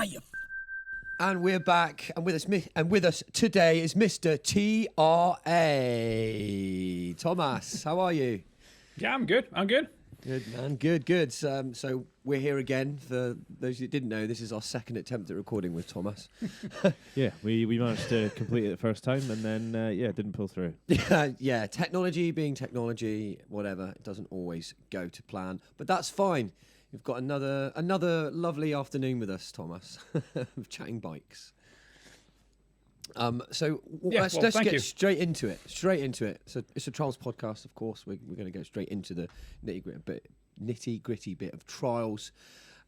live. And we're back, and with us today is Mr. T.R.A. Thomas, how are you? Yeah, I'm good. Good, man. Good. So we're here again. For those who didn't know, this is our second attempt at recording with Thomas. Yeah, we managed to complete it the first time, and then didn't pull through. Yeah. Technology being technology, whatever, it doesn't always go to plan, but that's fine. We've got another lovely afternoon with us, Thomas, of chatting bikes. Let's get straight into it. So it's a trials podcast, of course. We're going to go straight into the nitty gritty bit of trials.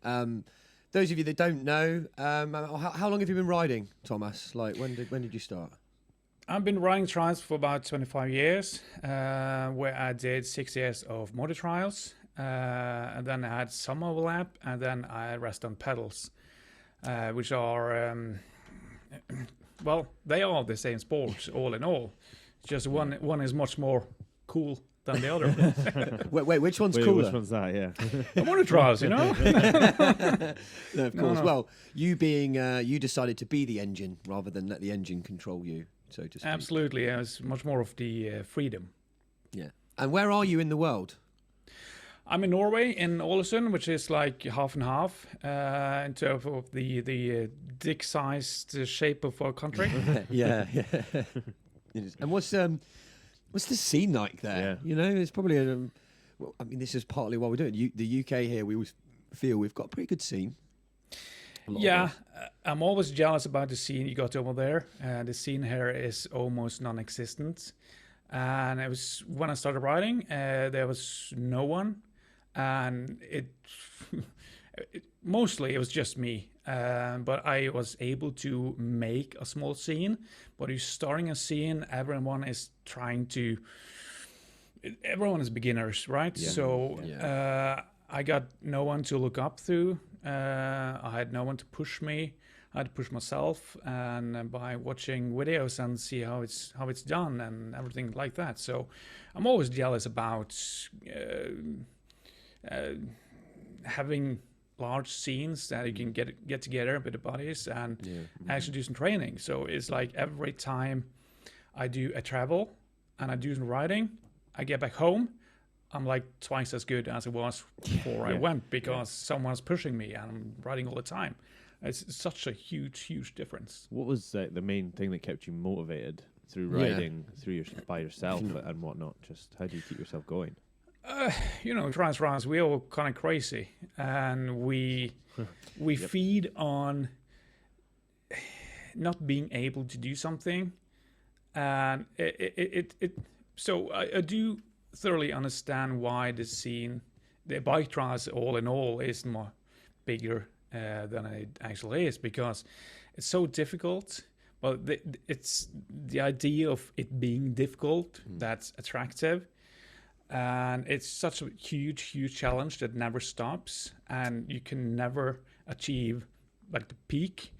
Those of you that don't know, how long have you been riding, Thomas? Like when did you start? I've been riding trials for about 25 years, where I did 6 years of motor trials, and then I had some overlap, and then I rest on pedals, which are they are the same sport all in all. It's just one is much more cool than the other. Wait, which one's cooler? Which one's that? Yeah, the motor trials, you know. No, of course. No. Well, you decided to be the engine rather than let the engine control you, so to speak. Absolutely, yeah, it's much more of the freedom. Yeah. And where are you in the world? I'm in Norway, in Ålesund, which is like half and half in terms of the dick-sized shape of our country. Yeah. And what's the scene like there? Yeah. You know, it's probably this is partly why we're doing it. The UK here. We always feel we've got a pretty good scene. Yeah, I'm always jealous about the scene you got over there. The scene here is almost non-existent. And it was when I started riding, there was no one. And mostly it was just me, but I was able to make a small scene. But you're starting a scene, everyone is beginners, right? Yeah. So I got no one to look up to. I had no one to push me. I had to push myself, and by watching videos and see how it's done and everything like that. So I'm always jealous about having large scenes that you can get together with the buddies and actually do some training. So it's like every time I do a travel and I do some riding, I get back home, I'm like twice as good as I was before I went, because someone's pushing me and I'm riding all the time. It's such a huge difference. What was the main thing that kept you motivated through riding by yourself and whatnot? Just how do you keep yourself going? Trials, we're all kind of crazy, and we feed on not being able to do something, and so I do thoroughly understand why the bike trials all in all is more bigger than it actually is, because it's so difficult. But it's the idea of it being difficult that's attractive. And it's such a huge challenge that never stops, and you can never achieve like the peak.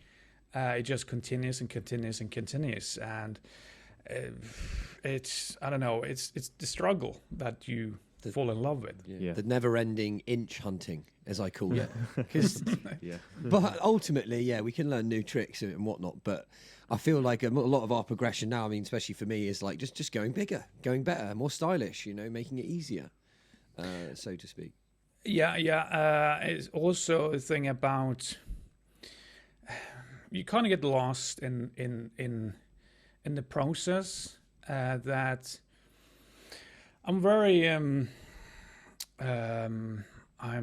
It just continues and continues and continues, and it's the struggle that you fall in love with. The never-ending inch hunting, as I call it. But ultimately, we can learn new tricks and whatnot. But I feel like a lot of our progression now, I mean, especially for me, is like just going bigger, going better, more stylish, making it easier, so to speak. It's also a thing about you kind of get lost in the process. That I'm very I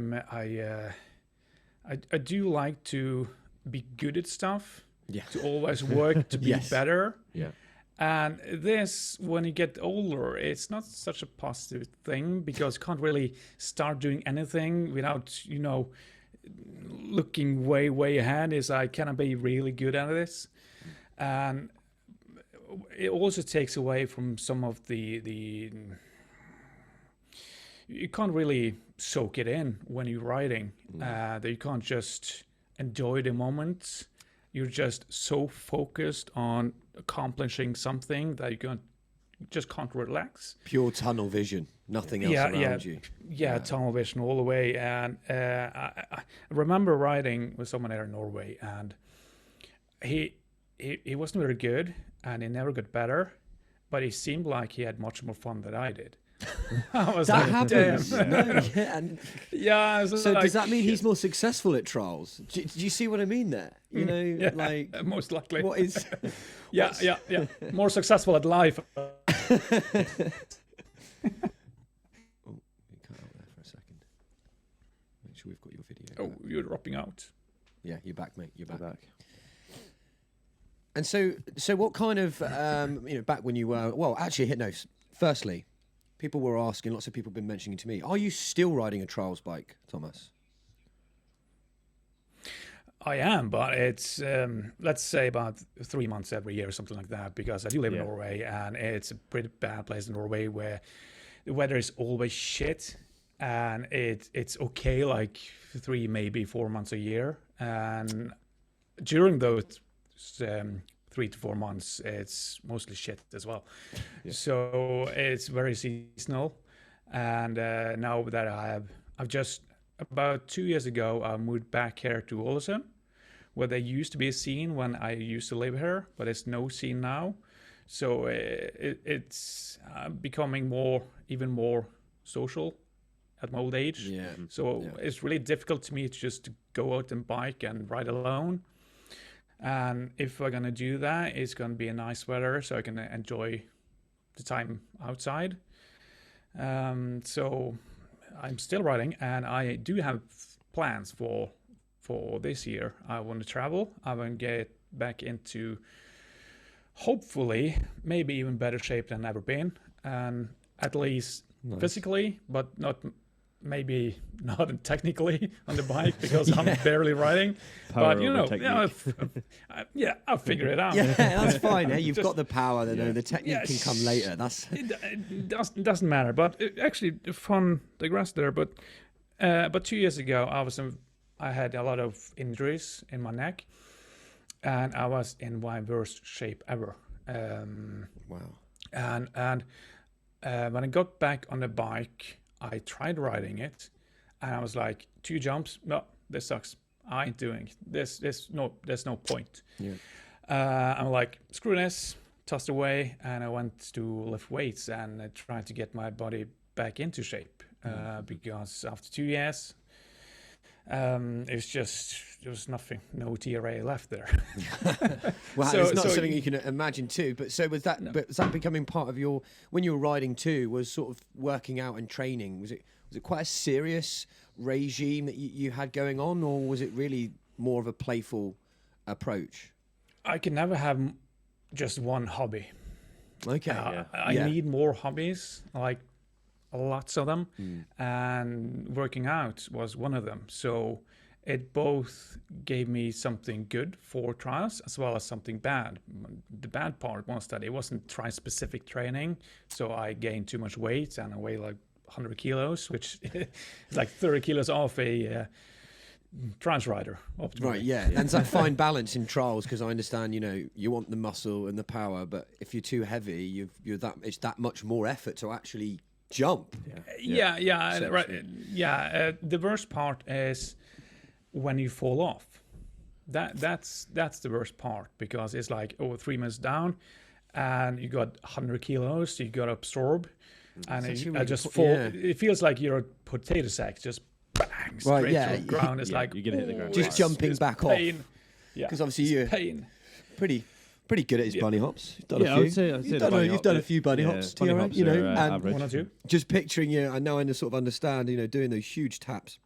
do like to be good at stuff. Yeah. To always work to be better. Yeah. And this, when you get older, it's not such a positive thing, because you can't really start doing anything without, looking way ahead. Can I be really good at this? And it also takes away from some of the you can't really soak it in when you're riding. That you can't just enjoy the moment. You're just so focused on accomplishing something that you're just can't relax. Pure tunnel vision, nothing else around you. Yeah, tunnel vision all the way. And I remember riding with someone there in Norway, and he wasn't very good, and he never got better, but he seemed like he had much more fun than I did. I was That like, happens. damn. No, yeah, and Yeah. so like, does that mean shit. he's more successful at trials? Do you see what I mean there? You know, Yeah, like most likely. what is? Yeah. More successful at life. Oh, we cut out there for a second. Make sure we've got your video. Oh, you're dropping out. Yeah, you're back, mate. You're back. Back. And so what kind of, back when you were, well, actually, no, firstly, people were asking, lots of people have been mentioning to me, are you still riding a trials bike, Thomas? I am, but it's let's say about 3 months every year or something like that, because I do live in Norway, and it's a pretty bad place in Norway where the weather is always shit, and it's okay like 3, maybe 4 months a year, and during those 3 to 4 months, it's mostly shit as well. Yeah. So it's very seasonal, and now that I've just about 2 years ago, I moved back here to Ålesund, where there used to be a scene when I used to live here, but there's no scene now. So it's becoming even more social at my old age. Yeah. So it's really difficult to me to just go out and bike and ride alone. And if we're going to do that, it's going to be a nice weather, so I can enjoy the time outside. So I'm still riding, and I do have plans for this year. I want to travel. I want to get back into, hopefully, maybe even better shape than I've ever been, and at least physically, but not technically on the bike, because I'm barely riding. Power but I'll figure it out. Yeah, that's fine. Hey, you've got the power. The technique can come later. That's it doesn't matter. But actually, fun digress there. But 2 years ago, I had a lot of injuries in my neck, and I was in my worst shape ever. wow. And when I got back on the bike, I tried riding it, and I was like, 2 jumps. No, this sucks. I ain't doing this. There's no point. Yeah. I'm like, screw this. Tossed away, and I went to lift weights and I tried to get my body back into shape. Because after 2 years, there was nothing, no T.R.A. left there. Well, it's not something you can imagine too. But so was that? No. But was that becoming part of your, when you were riding too? Was sort of working out and training? Was it quite a serious regime that you had going on, or was it really more of a playful approach? I can never have just one hobby. Okay. I need more hobbies, like lots of them, and working out was one of them. So it both gave me something good for trials as well as something bad. The bad part was that it wasn't tri-specific training, so I gained too much weight and I weighed like 100 kilos, which is like 30 kilos off a trials rider. Optimally. Right, yeah. And it's that fine balance in trials, because I understand, you want the muscle and the power, but if you're too heavy, it's that much more effort to actually jump. Yeah, right. Yeah, the worst part is when you fall off. That's the worst part, because it's like 3 minutes down, and you got 100 kilos, you got to absorb, and I just fall. Yeah. It feels like you're a potato sack, just bang straight to the ground. It's like you're gonna hit the ground. Just jumping back pain. off. Yeah, because obviously you're pain. Pretty good at his bunny hops. You've done a few. I would say you've done a few bunny hops, bunny T.R.A., hops and average. 1 or 2. Just picturing you, I know I sort of understand, doing those huge taps,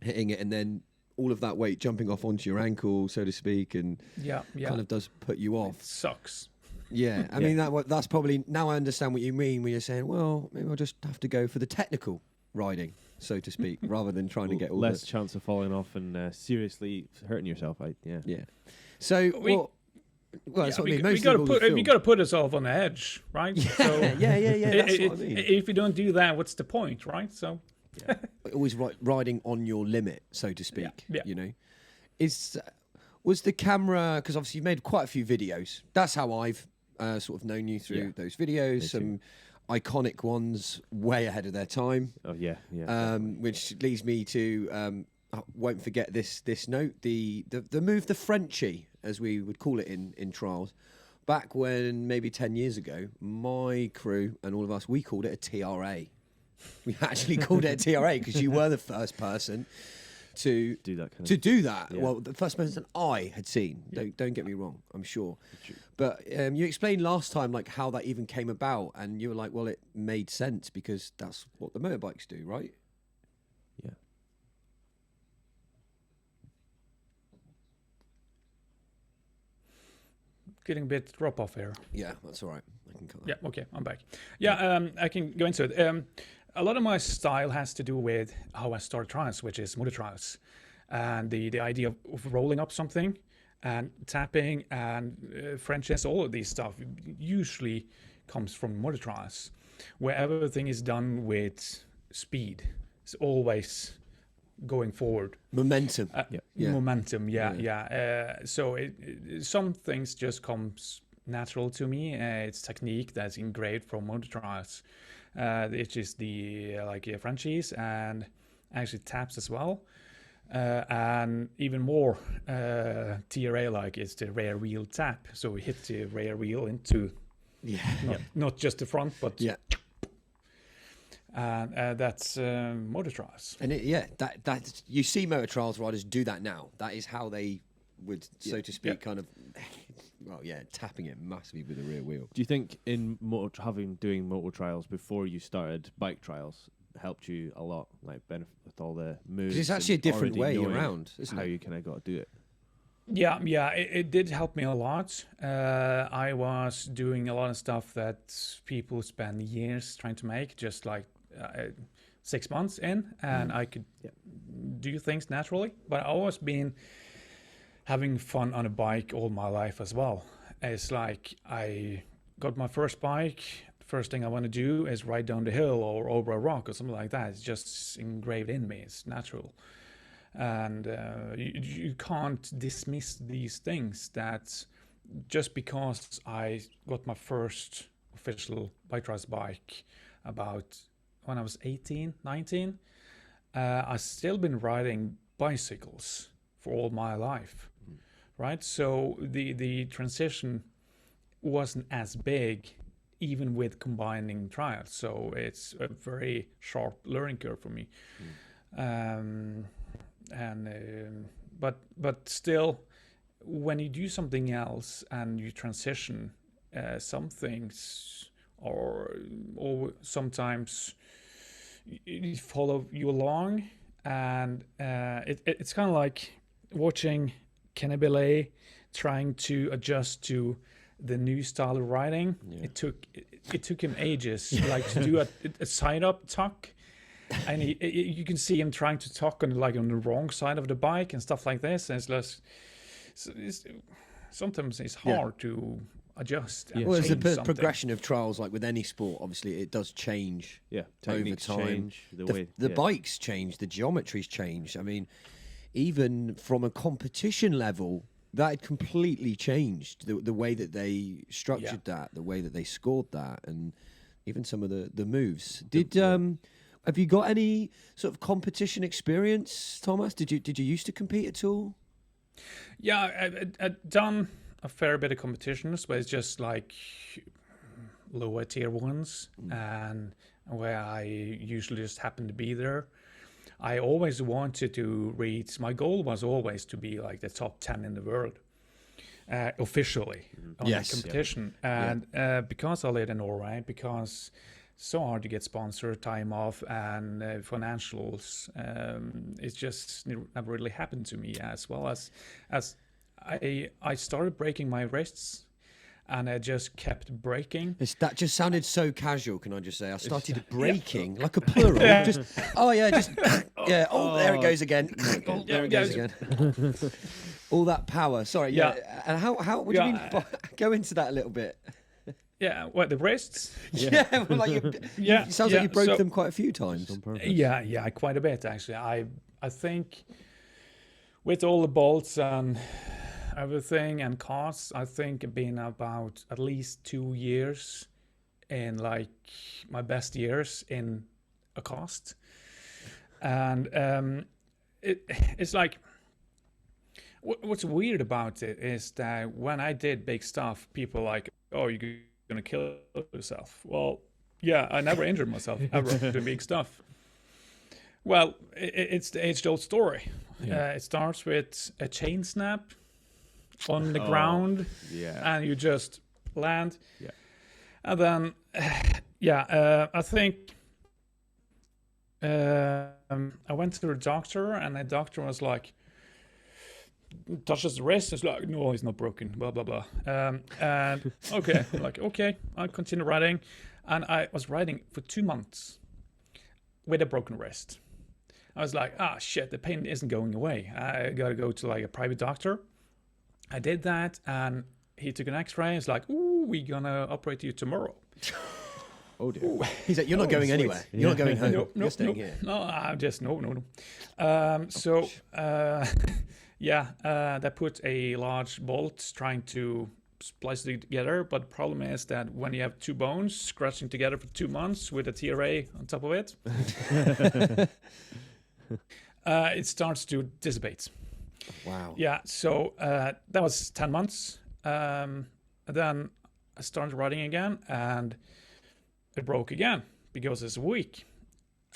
hitting it, and then all of that weight jumping off onto your ankle, so to speak, and kind of does put you off. It sucks. Yeah, I mean that's probably, now I understand what you mean when you're saying, well, maybe I'll just have to go for the technical riding, so to speak, rather than trying to get all less chance of falling off and seriously hurting yourself. Yeah. So that's what I mean. We got to put ourselves on the edge, right? Yeah, so, yeah. That's what I mean. If you don't do that, what's the point, right? So, always riding on your limit, so to speak. Yeah. Was the camera, because obviously you've made quite a few videos. That's how I've sort of known you through those videos. Some iconic ones, way ahead of their time. Oh yeah. Which leads me to I won't forget this note. The move, the Frenchie, as we would call it in trials. Back when maybe 10 years ago, my crew and all of us, we called it a T.R.A. We actually called it a T.R.A. because you were the first person to do that. Do that. Yeah. Well, the first person I had seen. Don't get me wrong. I'm sure. But you explained last time like how that even came about, and you were like, well, it made sense because that's what the motorbikes do, right? Yeah. Getting a bit drop off here. Yeah, that's all right. I can cut that. Yeah, okay, I'm back. Yeah, I can go into it. A lot of my style has to do with how I start trials, which is motor trials. And the idea of rolling up something and tapping and Frenches, all of these stuff usually comes from motor trials, where everything is done with speed. It's always going forward. Momentum. Momentum, so some things just comes natural to me. It's technique that's engraved from motor trials. It's just the Frenchies and actually taps as well. And even more T.R.A. like it's the rear wheel tap. So we hit the rear wheel into not just the front, but and that's motor trials. And that you see motor trials riders do that now. That is how they would, so to speak, kind of, tapping it massively with the rear wheel. Do you think in doing motor trials before you started bike trials helped you a lot, like benefit with all the moves? Because it's actually a different way around, isn't how it? you kind of got to do it. Yeah, it did help me a lot. I was doing a lot of stuff that people spend years trying to make, just like 6 months in, and I could do things naturally. But I've always been having fun on a bike all my life as well. It's like I got my first bike. First thing I want to do is ride down the hill or over a rock or something like that. It's just engraved in me. It's natural. And you can't dismiss these things. That just because I got my first official bike race bike about when I was 18, 19, I've still been riding bicycles for all my life, right? So the transition wasn't as big, even with combining trials. So it's a very sharp learning curve for me. But still, when you do something else and you transition, some things or sometimes it follow you along, and it's kind of like watching Kenny Belay trying to adjust to the new style of riding. It took him ages, like to do a side up tuck. And you can see him trying to tuck on the wrong side of the bike and stuff like this. And sometimes it's hard to adjust. And Well, there's a change progression of trials, like with any sport. Obviously, it does change. Techniques over time. change. The bikes change. The geometries change. I mean, even from a competition level, that had completely changed the way that they structured that, the way that they scored that, and even some of the moves. Have you got any sort of competition experience, Thomas? Did you used to compete at all? Yeah, I've done a fair bit of competitions, but it's just like lower tier ones, and where I usually just happen to be there. I always wanted to reach. My goal was always to be like the top 10 in the world, officially on the competition. And because I live in Norway, because it's so hard to get sponsor time off and financials, it's just never really happened to me. As well as I started breaking my wrists. And I just kept breaking. That just sounded so casual. Can I just say I started breaking like a plural? There it goes again. There it goes again. All that power. Sorry. And how? What do you mean? Go into that a little bit. Yeah. What, the wrists? It sounds like you broke them quite a few times. Yeah, quite a bit actually. I think with all the bolts and everything and costs, I think it's been about at least 2 years in like my best years in a cost. And it's like, what's weird about it is that when I did big stuff, people like, oh, you're gonna kill yourself. Well, yeah, I never injured myself ever doing big stuff. Well, it's the age-old story. Yeah. It starts with a chain snap on the ground, and you just land. Yeah. And then, I think I went to the doctor, and the doctor was like, touches the wrist. It's like, no, it's not broken. Blah blah blah. And okay, like okay, I'll continue riding, and I was riding for 2 months with a broken wrist. I was like, shit, the pain isn't going away. I gotta go to like a private doctor. I did that, and he took an X-ray. He's like, ooh, we're gonna operate you tomorrow. Oh dear. Ooh. He's like, you're not going anywhere. You're not going home. You're staying here. No, I'm just no. They put a large bolt trying to splice it together, but the problem is that when you have two bones scratching together for 2 months with a T.R.A. on top of it, it starts to dissipate. Wow. Yeah, so that was 10 months. Then I started riding again, and it broke again because it's weak.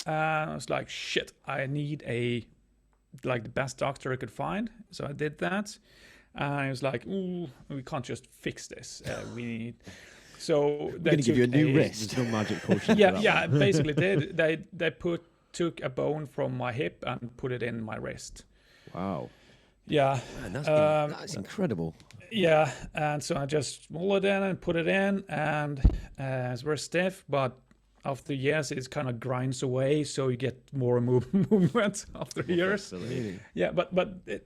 I was like, shit, I need the best doctor I could find. So I did that. And I was like, ooh, we can't just fix this. We need... So they're going to give you a new wrist. There's no magic potion. Yeah, basically did. They took a bone from my hip and put it in my wrist. Wow. Yeah. Man, that's incredible. Yeah, and so I just rolled it in and put it in, and it's very stiff, but after years it kind of grinds away, so you get more movement after years. Really? Yeah, but the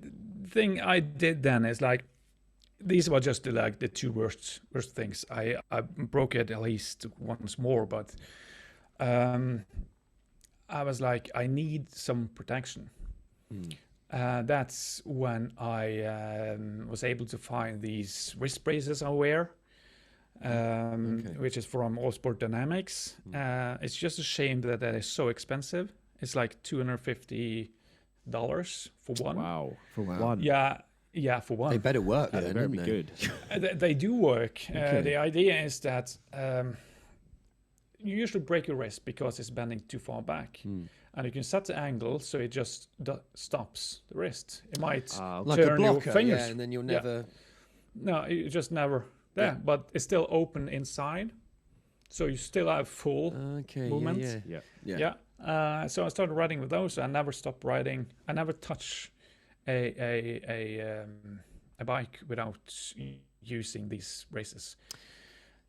thing I did then is like, these were just the two worst things. I broke it at least once more, but I was like, I need some protection. That's when I was able to find these wrist braces I wear, which is from All Sport Dynamics. It's just a shame that is so expensive. It's like $250 for one. Wow. For one. One. Yeah, for one. They better work They then, better don't be they? good. They do work. Okay. The idea is that you usually break your wrist because it's bending too far back. And you can set the angle so it just stops the wrist. It might like a turn blocker, your fingers. yeah, and then you'll never... No, you just never there. Yeah. But it's still open inside. So you still have full movement. Yeah. So I started riding with those. I never stopped riding. I never touch a bike without using these braces.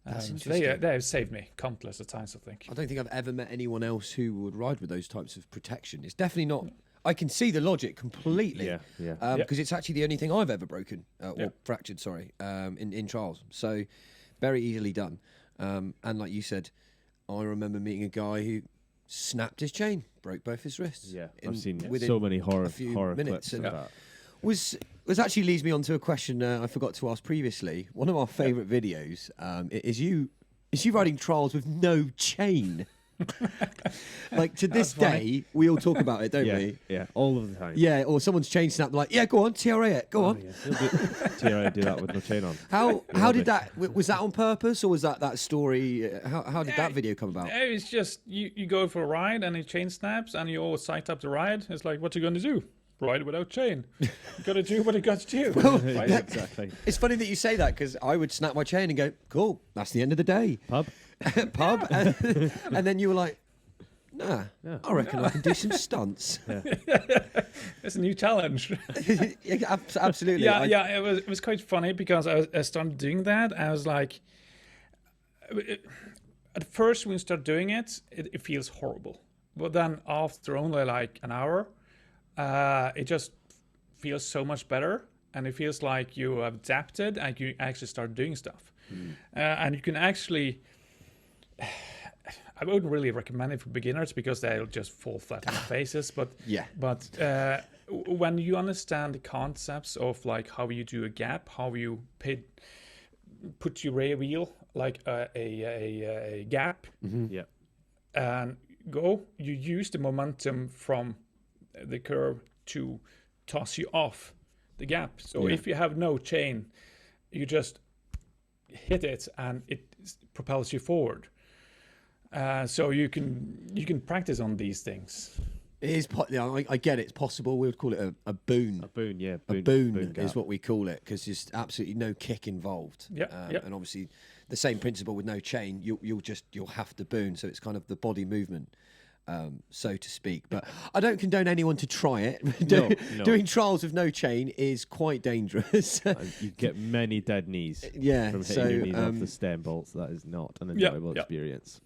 That's So interesting. they have saved me countless of times, I think. I don't think I've ever met anyone else who would ride with those types of protection. It's definitely not... I can see the logic completely. Because it's actually the only thing I've ever broken, or fractured, sorry, in trials. So very easily done. And like you said, I remember meeting a guy who snapped his chain, broke both his wrists. Yeah, I've seen within so many a horror few clips minutes. of And that. was actually leads me on to a question I forgot to ask previously. One of our favourite videos is you riding trials with no chain. Like to this day, we all talk about it, don't we? Yeah, all of the time. Yeah, or someone's chain snapped, like, yeah, go on, T.R.A. it, go on. T.R.A. do that with no chain on. How did that? Was that on purpose, or was that story? How did that video come about? It's just you go for a ride and it chain snaps and you all sight up the ride. It's like, what you going to do? Ride without chain. You got to do what you got to do. Right? Exactly. It's funny that you say that because I would snap my chain and go, cool, that's the end of the day. Pub. Pub. And then you were like, nah, I reckon I can do some stunts. It's a new challenge. Yeah, absolutely. It was quite funny because I started doing that. I was like, at first when you start doing it feels horrible. But then after only like an hour, it just feels so much better. And it feels like you have adapted and you actually start doing stuff. And you can actually... I wouldn't really recommend it for beginners because they'll just fall flat on their faces. But when you understand the concepts of like how you do a gap, how you put your rear wheel like a gap, Yeah. and you use the momentum from the curve to toss you off the gap. So if you have no chain, you just hit it and it propels you forward. So you can practice on these things. It is. I get it. It's possible. We would call it a boon. A boon, yeah. A boon gap. is what we call it, because there's absolutely no kick involved. And obviously, the same principle with no chain. You'll have to boon. So it's kind of the body movement, so to speak. But I don't condone anyone to try it. No. Doing trials with no chain is quite dangerous. You get many dead knees. Yeah. From hitting your knees off the stem bolts. That is not an enjoyable experience.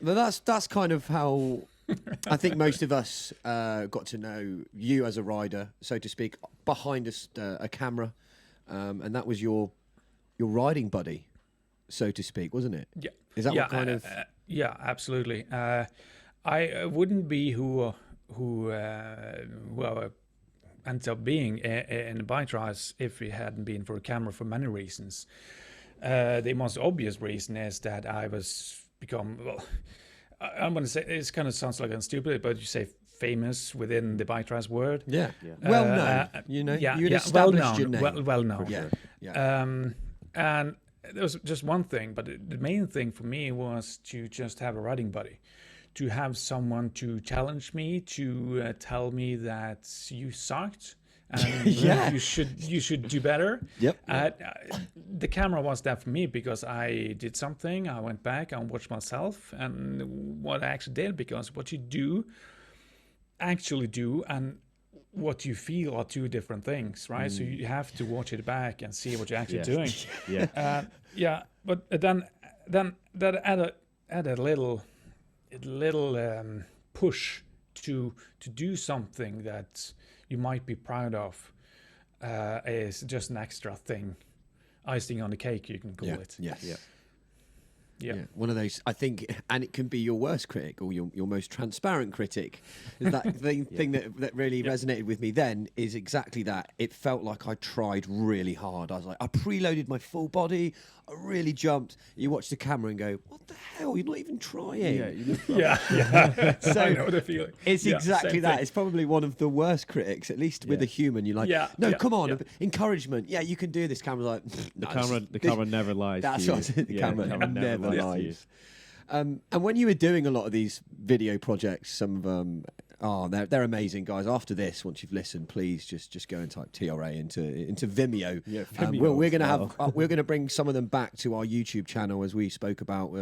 But that's kind of how I think most of us got to know you as a rider, so to speak, behind a camera, and that was your riding buddy, so to speak, wasn't it? Yeah. Is that what kind of? Yeah, absolutely. I wouldn't be who I ended up being in the bike trials if it hadn't been for a camera, for many reasons. The most obvious reason is that I was I'm going to say, it kind of sounds like I'm stupid, but you say famous within the bike trials world. Yeah. Well known. You'd established your name. Well known. Yeah. And there was just one thing, but the main thing for me was to just have a riding buddy, to have someone to challenge me, to tell me that you sucked and you should do better. Yep. The camera was there for me because I did something. I went back and watched myself and what I actually did, because what you actually do and what you feel are two different things, right? So you have to watch it back and see what you're actually doing. But then that add a little push to do something that you might be proud of, is just an extra thing, icing on the cake, you can call it. Yeah. One of those, I think, and it can be your worst critic or your most transparent critic. That thing that really resonated with me then is exactly that. It felt like I tried really hard. I was like, I preloaded my full body. I really jumped. You watch the camera and go, what the hell? You're not even trying. Yeah. So I know the feeling. It's exactly that. It's probably one of the worst critics, at least with a human. You're like, come on, encouragement. Yeah, you can do this. Camera's like, the camera never lies. That's to you. what the camera never lies. To and when you were doing a lot of these video projects, some of them, they're amazing, guys. After this, once you've listened, please just go and type T.R.A. into Vimeo. Yeah, Vimeo we're gonna bring some of them back to our YouTube channel, as we spoke about.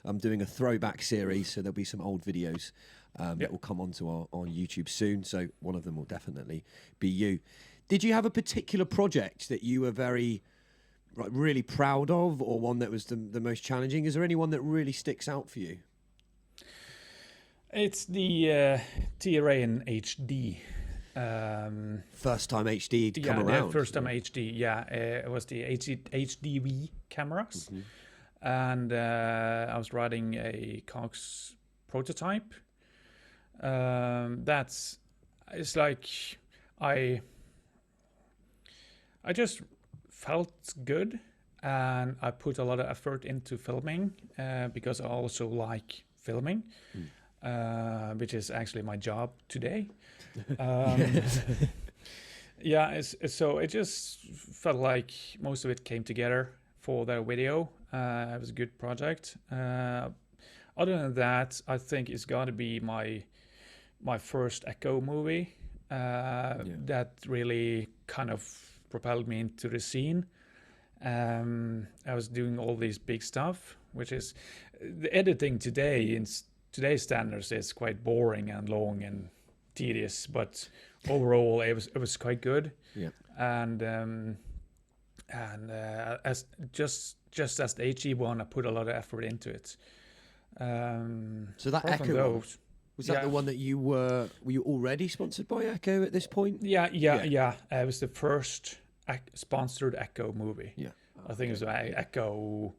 I'm doing a throwback series, so there'll be some old videos that will come onto our YouTube soon. So one of them will definitely be you. Did you have a particular project that you were really proud of, or one that was the most challenging? Is there anyone that really sticks out for you? It's the T.R.A. in HD. First time HD to come around. First time HD. Yeah, it was the HDV cameras, and I was riding a Cox prototype. It's like I just felt good, and I put a lot of effort into filming because I also like filming, which is actually my job today. So it just felt like most of it came together for the video. It was a good project. Other than that, I think it's got to be my first Echo movie that really kind of propelled me into the scene. I was doing all these big stuff, which is the editing today in today's standards is quite boring and long and tedious, but overall it was quite good. And as just as the HE one, I put a lot of effort into it. So that Echo was that the one that were you already sponsored by Echo at this point? Yeah. It was the first sponsored Echo movie. I think it was Echo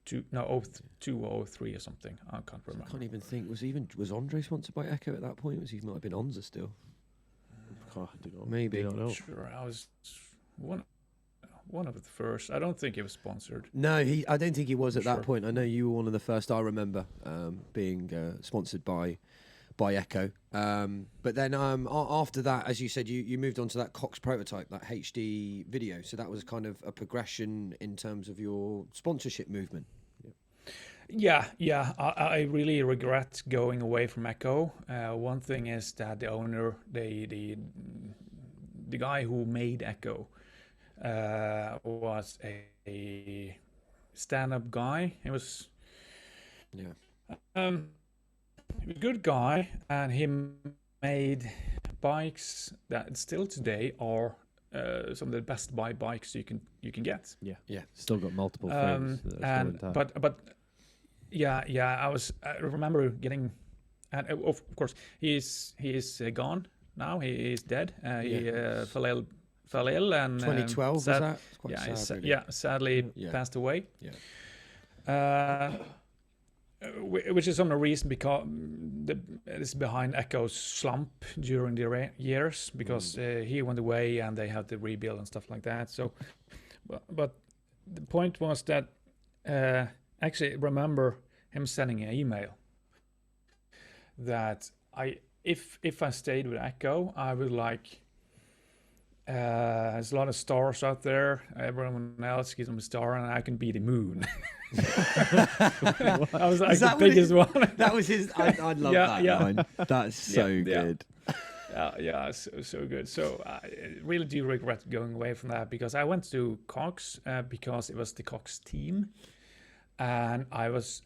0203 or something. I can't remember. I can't even think. Was Andre sponsored by Echo at that point? He might have been Onza still. Maybe. I don't know. Sure, I was one of the first. I don't think he was sponsored. No, I don't think he was at that point. I know you were one of the first I remember being sponsored by Echo. But then after that, as you said, you moved on to that Cox prototype, that HD video. So that was kind of a progression in terms of your sponsorship movement. Yeah. I really regret going away from Echo. One thing is that the owner, the guy who made Echo, was a stand-up guy. He was a good guy, and he made bikes that still today are some of the best bikes you can get. Yeah. Still got multiple frames. I remember getting, and of course he is gone now. He is dead. He fell ill and 2012 was that? It's quite sad, really. Sadly passed away. Yeah. Which is some of the reason because it's behind Echo's slump during the years, because he went away and they had to rebuild and stuff like that. So, but the point was that actually remember him sending an email that if I stayed with Echo, I would like. There's a lot of stars out there. Everyone else gives them a star, and I can be the moon. I was like the biggest one. That was his. I love that line. That's so good. So good. So I really do regret going away from that, because I went to Cox because it was the Cox team, and I was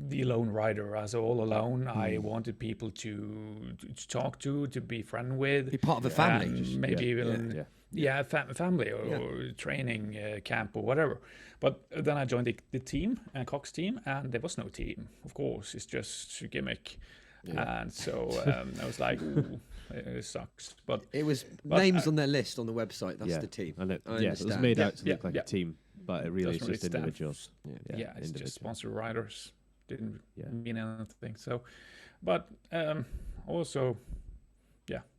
the lone rider. I was all alone. I wanted people to talk to be friend with, be part of a family, family or training camp or whatever. But then I joined the team, Cox team, and there was no team. Of course, it's just a gimmick. And so I was like, ooh, it sucks. But it was names on their list on the website. That's the team. And it was made out to look like a team, but it really is just individuals. It's just sponsored riders. Didn't mean anything. So, but also,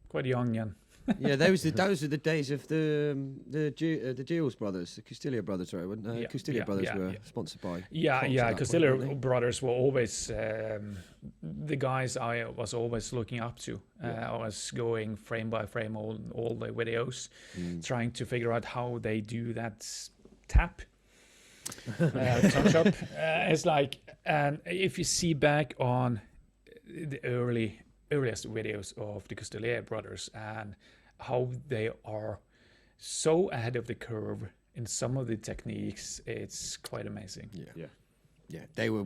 quite young and. Those are the days of the Gilles brothers, the Castilla brothers, sorry, when Castilla brothers were sponsored by. Castilla brothers were always the guys I was always looking up to. I was going frame by frame all the videos, trying to figure out how they do that tap. Touch up. It's like, and if you see back on the earliest videos of the Castilla brothers and how they are so ahead of the curve in some of the techniques, it's quite amazing. Yeah, they were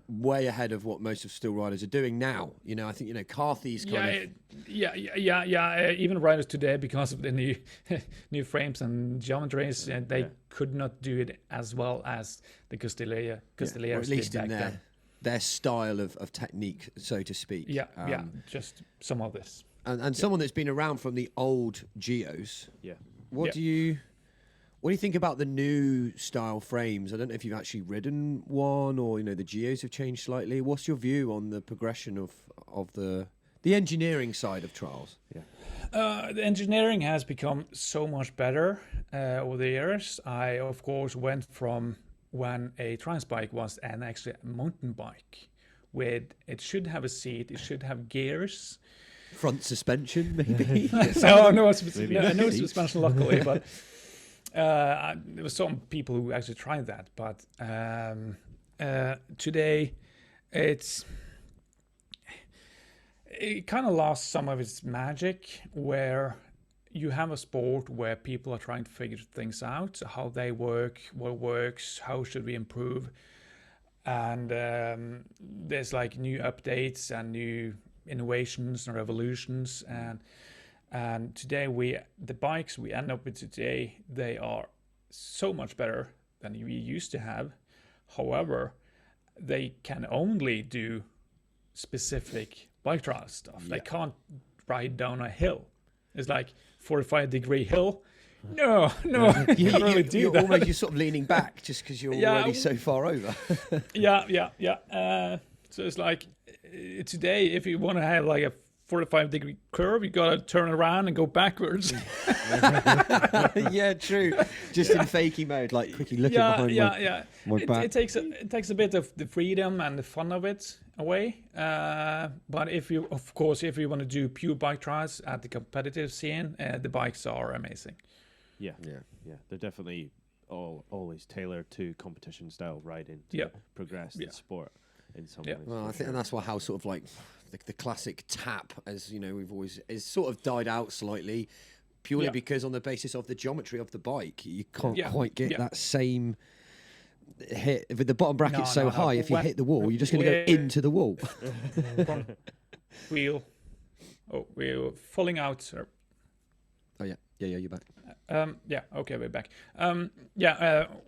way ahead of what most of still riders are doing now. I think Carthy's kind of even riders today, because of the new frames and geometries, they could not do it as well as the Castilla or at least in their style of technique, so to speak. Just some of this. And someone that's been around from the old Geos. What do you think about the new style frames? I don't know if you've actually ridden one, or the Geos have changed slightly. What's your view on the progression of the engineering side of trials? The engineering has become so much better over the years. I of course went from when a trans bike was actually a mountain bike, it should have a seat, it should have gears, front suspension maybe. no suspension luckily, but. There were some people who actually tried that, but today it kind of lost some of its magic, where you have a sport where people are trying to figure things out, how they work, what works, how should we improve, and there's like new updates and new innovations and revolutions, and today the bikes we end up with today, they are so much better than we used to have. However, they can only do specific bike trial stuff. They can't ride down a hill. It's like 45-degree hill. No, you can't really do that. You're sort of leaning back just because you're already so far over. Yeah. So it's like today, if you want to have like a 45-degree curve, you gotta turn around and go backwards. Yeah, true. Just in fakie mode, like quickly looking behind my back. It takes a bit of the freedom and the fun of it away. But if you want to do pure bike trials at the competitive scene, the bikes are amazing. Yeah. They're definitely always tailored to competition style riding to progress the sport in some ways. Well, I think and that's how sort of like the classic tap, as you know, is sort of died out slightly, purely because on the basis of the geometry of the bike, you can't quite get that same hit with the bottom bracket so high. If you hit the wall, you're just going to go into the wall. We're falling out, sir. Oh yeah, you're back. Okay, we're back.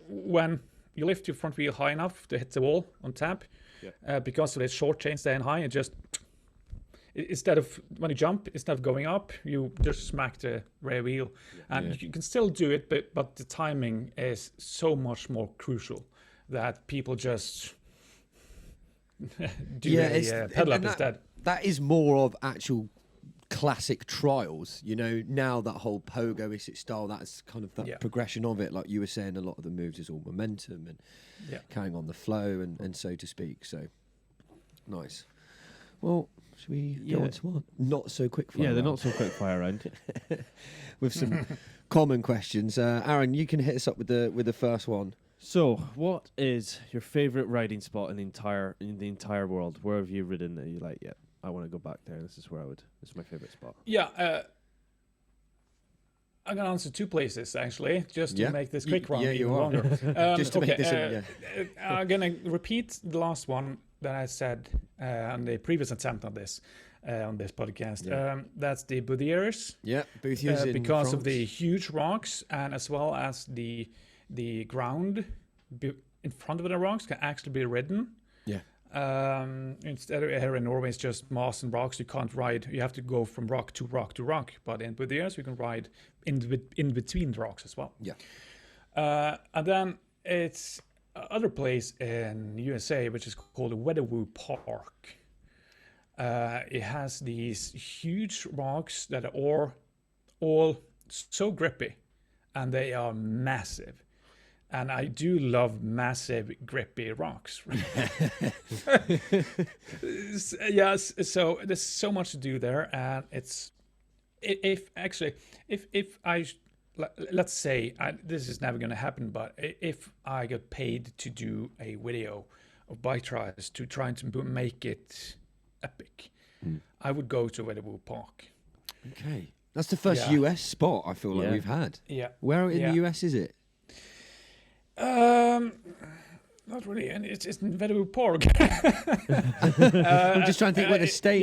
When you lift your front wheel high enough to hit the wall on tap, because of the short chain staying high, it just when you jump, instead of going up, you just smack the rear wheel, and you can still do it, but the timing is so much more crucial that people just do a pedal up instead. That is more of actual classic trials, you know. Now that whole pogoistic style, that's kind of that progression of it. Like you were saying, a lot of the moves is all momentum and carrying on the flow and so to speak. So nice. Well, should we go on to one not so quick fire? Yeah, they're not so quick fire round. With some common questions. Aaron, you can hit us up with the first one. So, what is your favourite riding spot in the entire world? Where have you ridden that you like? Yeah, I want to go back there. This is my favourite spot. Yeah, I'm gonna answer two places actually, just to make this quick round even longer. Just to make this. I'm gonna repeat the last one that I said on the previous attempt on this podcast. That's the Boudiers. Yeah, Boudiers because of the huge rocks, and as well as the ground in front of the rocks can actually be ridden. Yeah. Instead of here in Norway, it's just moss and rocks. You can't ride. You have to go from rock to rock to rock. But in Boudiers, we can ride in between the rocks as well. Yeah. And then it's other place in USA, which is called Weddervoo Park. It has these huge rocks that are all so grippy, and they are massive. And I do love massive, grippy rocks. Yes, so there's so much to do there, and let's say this is never going to happen, but if I got paid to do a video of bike trials to try to make it epic, I would go to Weddervoo Park. Okay, that's the first US spot I feel like we've had. Yeah, where in the US is it? Not really, and it's in Weddervoo Park. I'm just trying to think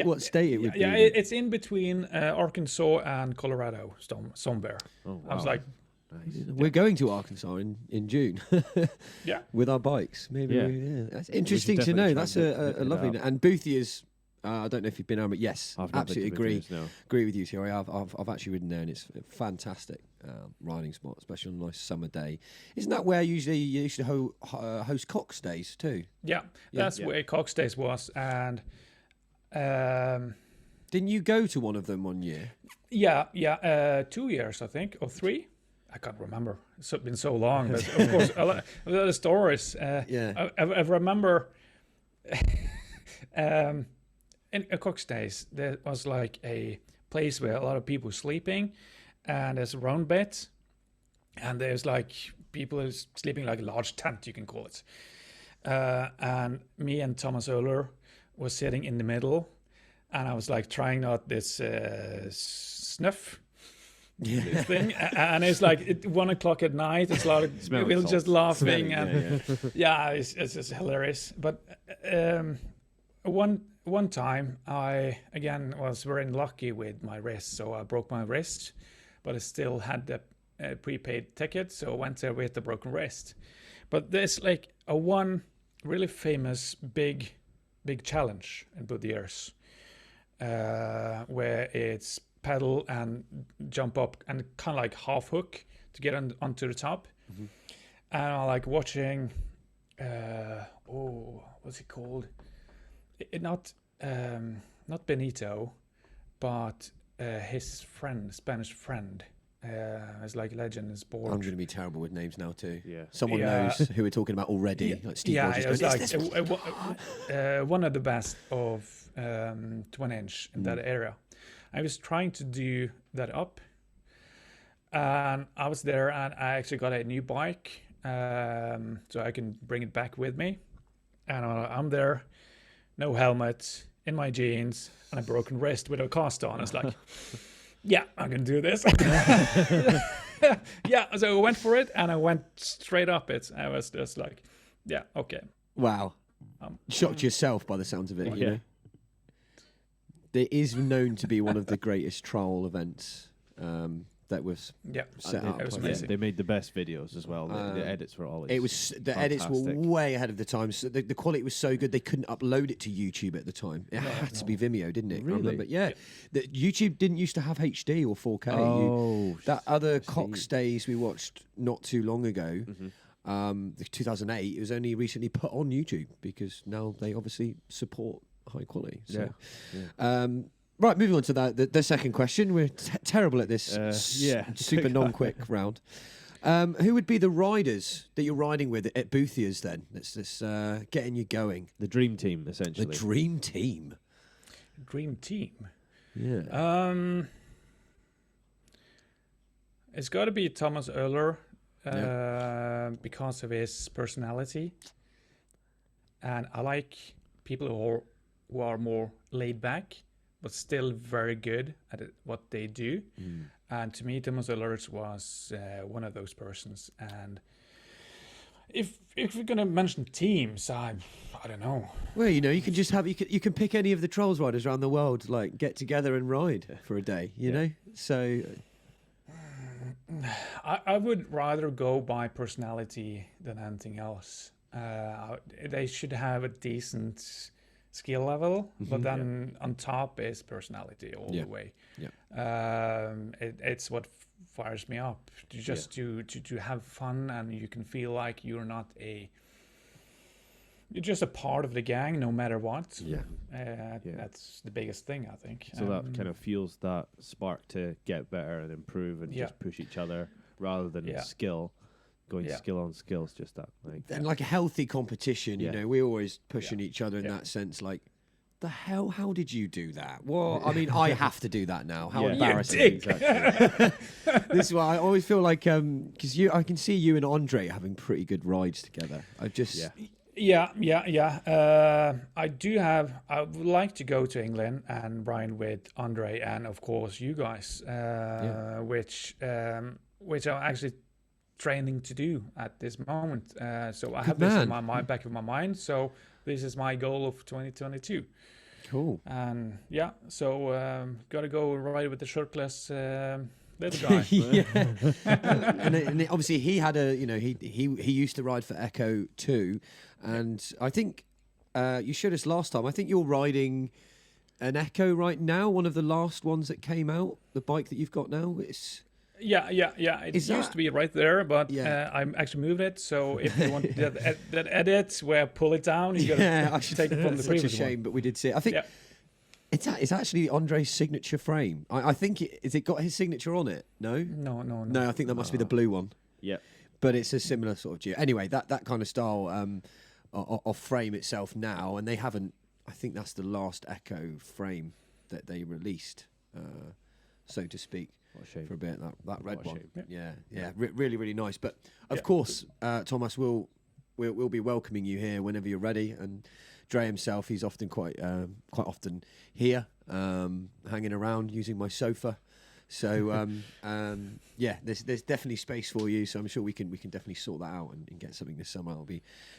what state it would be. Yeah, it's in between Arkansas and Colorado, somewhere. Oh, wow. I was like, nice. We're going to Arkansas in June. With our bikes. Maybe. That's interesting to know. That's a lovely. And Boudiers. I don't know if you've been on, but yes, absolutely agree. Agree with you, T.R.A. I've actually ridden there, and it's a fantastic riding spot, especially on a nice summer day. Isn't that where you used to host Cox Days too? Yeah, that's where Cox Days was, and didn't you go to one of them one year? Yeah, 2 years I think, or 3. I can't remember. It's been so long, but of course a lot of the stories. I remember. In Cox Days, there was like a place where a lot of people were sleeping, and there's a round bed, and there's like people sleeping like a large tent, you can call it. And me and Thomas Oehler was sitting in the middle, and I was like trying out this snuff this thing, and it's like 1 o'clock at night. It's a lot of people just laughing, and it's just hilarious. But one time I again was very unlucky with my wrist, so I broke my wrist, but I still had the prepaid ticket, so I went there with the broken wrist. But there's like one really famous big challenge in Boudiers, where it's pedal and jump up and kind of like half hook to get onto the top. Mm-hmm. And I like watching, what's it called? Not Benito, but his friend, Spanish friend. It's like legend in sport. I'm going to be terrible with names now too. Yeah. Someone knows who we're talking about already. Like Steve Rogers it was going, like one of the best of 20-inch in that area. I was trying to do that up, and I was there, and I actually got a new bike, so I can bring it back with me. And I'm there, no helmet, in my jeans, and a broken wrist with a cast on. It's like, yeah, I can do this. Yeah, so I went for it, and I went straight up it. I was just like, yeah, okay. wow. Shocked yourself by the sounds of it, you know? It is known to be one of the greatest trial events that was set up. It was Yeah, amazing. they made the best videos as well. The edits were always. It was the edits were way ahead of the time. So the quality was so good they couldn't upload it to YouTube at the time. It had to be Vimeo, didn't it? Really? I remember. Yeah. The YouTube didn't used to have HD or 4K. Oh, That other Cox days we watched not too long ago, 2008. It was only recently put on YouTube because now they obviously support high quality. So. Yeah. Right, moving on to the second question. We're terrible at this super non-quick round. Who would be the riders that you're riding with at Boothia's then? That's getting you going. The dream team, essentially. The dream team. Dream team. Yeah. It's got to be Thomas Euler because of his personality. And I like people who are more laid back, but still very good at what they do. And to me, Thomas Euler was one of those persons. And if we're gonna mention teams, I don't know. Well, you know, you can just you can pick any of the Trolls riders around the world, like get together and ride for a day. You know, so I would rather go by personality than anything else. They should have a decent skill level, but then on top is personality all the way. It's what fires me up to have fun, and you can feel like you're just a part of the gang no matter what. That's the biggest thing, I think. So that kind of fuels that spark to get better and improve and just push each other rather than skill. Going skill on skills, just that. And like a healthy competition, you know, we're always pushing each other in that sense. Like, the hell? How did you do that? Well, I mean, I have to do that now. How embarrassing! Exactly. This is why I always feel like because I can see you and Andre having pretty good rides together. I just I would like to go to England and ride with Andre and of course you guys, which I'm actually training to do at this moment. So I have this in my back of my mind. So this is my goal of 2022. Cool. And so got to go ride with the shirtless little guy. and obviously he had he used to ride for Echo too, and I think you showed us last time. I think you're riding an Echo right now, one of the last ones that came out. The bike that you've got now, it's. Yeah. It used to be right there, but I actually moved it. So if you want that edit where I pull it down, you got to take it from the previous one. Such a shame, but we did see it. I think it's actually Andre's signature frame. I think is it got his signature on it? No. No, I think that must be the blue one. Yeah, but it's a similar sort of geo. Anyway, that kind of style of frame itself now, and they haven't. I think that's the last Echo frame that they released, so to speak. What a shame. For a bit, that red one. Really, really nice. But of course, Thomas will be welcoming you here whenever you're ready. And Dre himself, he's often quite often here, hanging around using my sofa. So there's definitely space for you. So I'm sure we can definitely sort that out and get something this summer.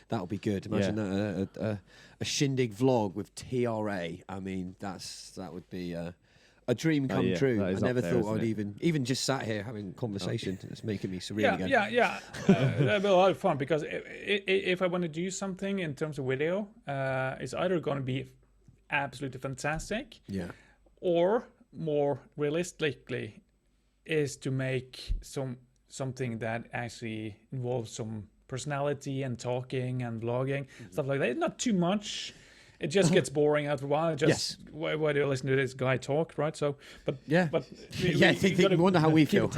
That'll be good. Imagine a shindig vlog with T.R.A. I mean, that would be. A dream come true. I never thought I'd even just sat here having conversation. It's making me surreal again. That'd be a lot of fun because if I want to do something in terms of video, it's either going to be absolutely fantastic, or more realistically is to make something that actually involves some personality and talking and vlogging, stuff like that. Not too much. It just gets boring after a while. Just why do you listen to this guy talk, right? So, but we wonder how we feel.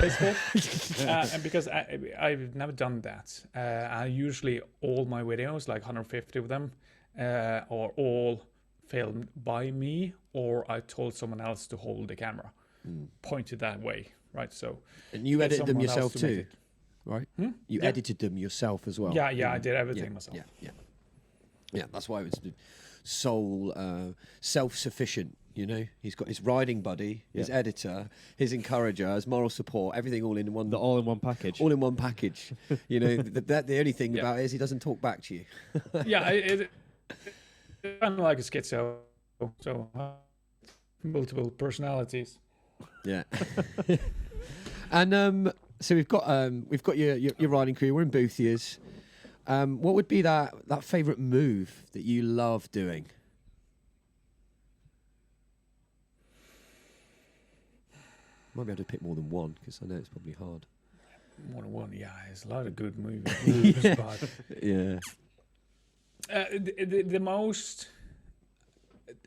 And because I've never done that, I usually all my videos, like 150 of them, are all filmed by me, or I told someone else to hold the camera, pointed that way, right? So, and you edited them yourself too, right? You edited them yourself as well. Yeah, I did everything myself. Yeah. That's why it was self-sufficient. You know, he's got his riding buddy, his editor, his encourager, his moral support, everything all in one. All in one package. All in one package. You know, the only thing about it is he doesn't talk back to you. It's kind of like a schizo, so multiple personalities. Yeah. And so we've got your riding crew. We're in Boothiers. What would be that favourite move that you love doing? Might be able to pick more than one because I know it's probably hard. More than one, yeah. There's a lot of good moves. But Yeah.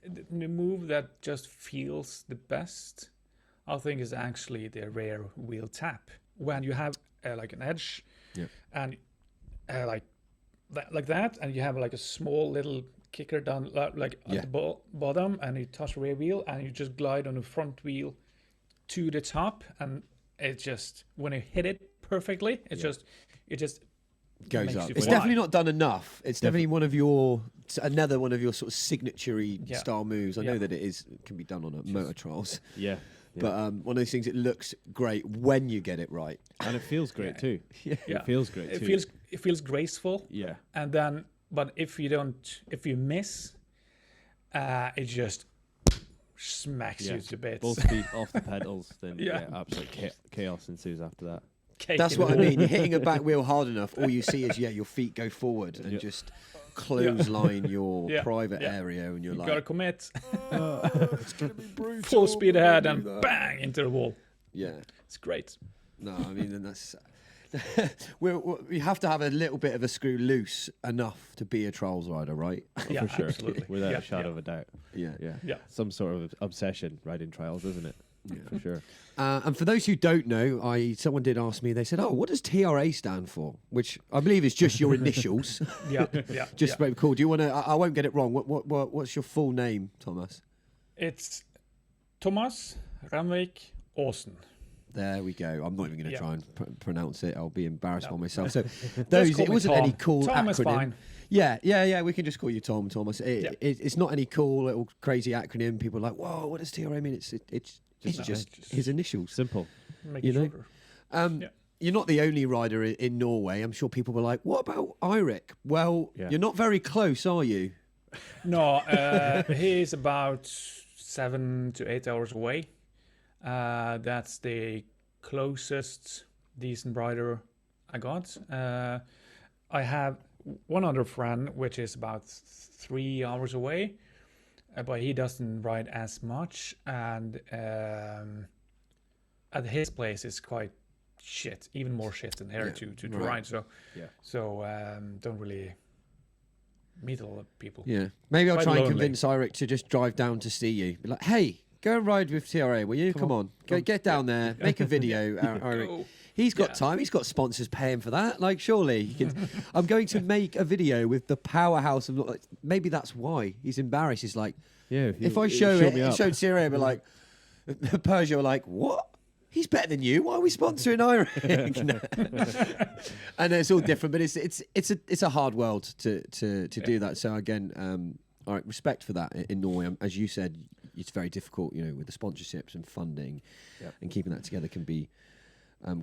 The move that just feels the best, I think, is actually the rear wheel tap. When you have like an edge, and like that, and you have like a small little kicker down like at the bottom, and you touch the rear wheel, and you just glide on the front wheel to the top, and it just, when you hit it perfectly, it just goes up. It's definitely not done enough. It's definitely another one of your sort of signature-y style moves. I know that it can be done on a motor trials. Yeah. But one of those things, it looks great when you get it right, and it feels great too. It feels great too. It feels graceful. Yeah. And then, but if you miss, it just smacks you to bits. Both feet off the pedals, then absolute chaos ensues after that. That's what I mean. You're hitting a back wheel hard enough, all you see is your feet go forward and just clothesline your private area, and you're like, gotta commit. It's gonna be brutal. Full speed ahead and bang into the wall. Yeah, it's great. No, I mean, and that's we have to have a little bit of a screw loose enough to be a trials rider, right? Yeah, for sure, absolutely, without a shadow of a doubt. Yeah. Some sort of obsession riding trials, isn't it? Yeah, for sure. And for those who don't know, someone did ask me. They said, "Oh, what does T.R.A. stand for?" Which I believe is just your initials. Just very cool. Do you want to? I won't get it wrong. What's your full name, Thomas? It's Thomas Ramvik Aasen. There we go. I'm not even going to try and pronounce it. I'll be embarrassed by myself. So it wasn't any cool Tom acronym. Is fine. Yeah. We can just call you Tom, Thomas. It's not any cool little crazy acronym. People are like, "Whoa, what does T.R.A. mean?" It's just his initials. Simple. Make it shorter. You're not the only rider in Norway. I'm sure people were like, "What about Eirik?" Well, you're not very close, are you? No, he's about 7 to 8 hours away. That's the closest decent rider I got. I have one other friend, which is about 3 hours away. But he doesn't ride as much, and at his place it's quite shit, even more shit than here to ride. So don't really meet a lot of people. Yeah, maybe I'll try and convince Eirik to just drive down to see you. Be like, "Hey, go and ride with T.R.A. will you? Come on. Get down there, make a video, Eirik." He's got time. He's got sponsors paying for that. Like, surely he can. I'm going to make a video with the powerhouse of. Maybe that's why he's embarrassed. He's like, if I showed T.R.A., I'd be like, Peugeot are like, "What? He's better than you. Why are we sponsoring Eirik?" And it's all different, but it's a hard world to do that. So again, all right, respect for that in Norway. As you said, it's very difficult, with the sponsorships and funding, and keeping that together can be.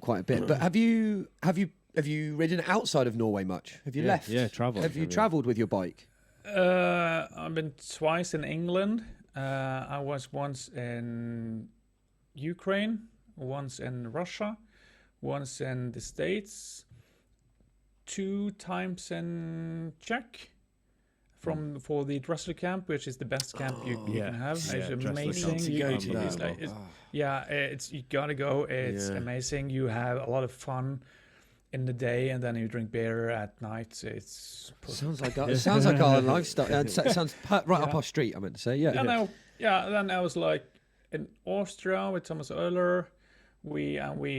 Quite a bit. But have you ridden outside of Norway much? Have you left? Yeah, travelled. Have you travelled with your bike? I've been twice in England. I was once in Ukraine, once in Russia, once in the States, 2 times in Czech, for the Dressler camp, which is the best camp you can have. Yeah, It's Dressler amazing. camp. To go to that. It's like, it's you gotta go. It's amazing. You have a lot of fun in the day, and then you drink beer at night. It's sounds like our lifestyle. It sounds right up our street. I meant to say, Then I was like in Austria with Thomas Euler. We